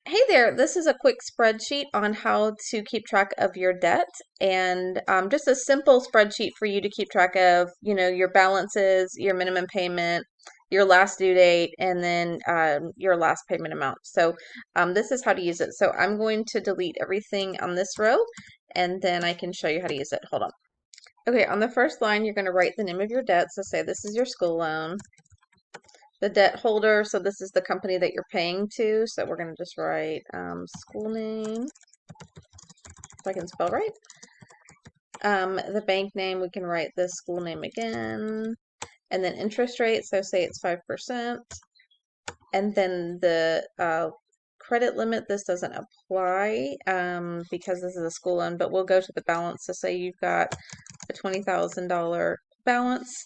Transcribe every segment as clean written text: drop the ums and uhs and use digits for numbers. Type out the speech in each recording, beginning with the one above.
Hey there, this is a quick spreadsheet on how to keep track of your debt and just a simple spreadsheet for you to keep track of, your balances, your minimum payment, your last due date, and then your last payment amount. So this is how to use it. So I'm going to delete everything on this row and then I can show you how to use it. Hold on. Okay, on the first line, you're going to write the name of your debt. So say this is your school loan. The debt holder, so this is the company that you're paying to. So we're going to just write school name, if I can spell right. The bank name, we can write the school name again. And then interest rate, so say it's 5%. And then the credit limit, this doesn't apply because this is a school loan, but we'll go to the balance. So say you've got a $20,000 balance.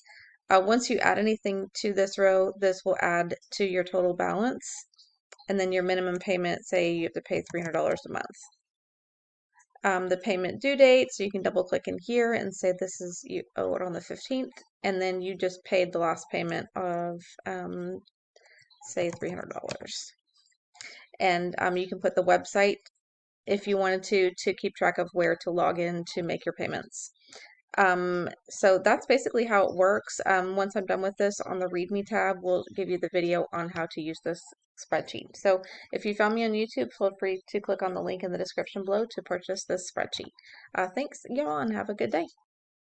Once you add anything to this row, this will add to your total balance. And then your minimum payment, say you have to pay $300 a month. The payment due date, so you can double click in here and say this is, you owe it on the 15th, and then you just paid the last payment of, say, $300. And you can put the website if you wanted to keep track of where to log in to make your payments. So that's basically how it works. Once I'm done with this, on the README tab, we'll give you the video on how to use this spreadsheet. So if you found me on YouTube, feel free to click on the link in the description below to purchase this spreadsheet. Thanks, y'all, and have a good day.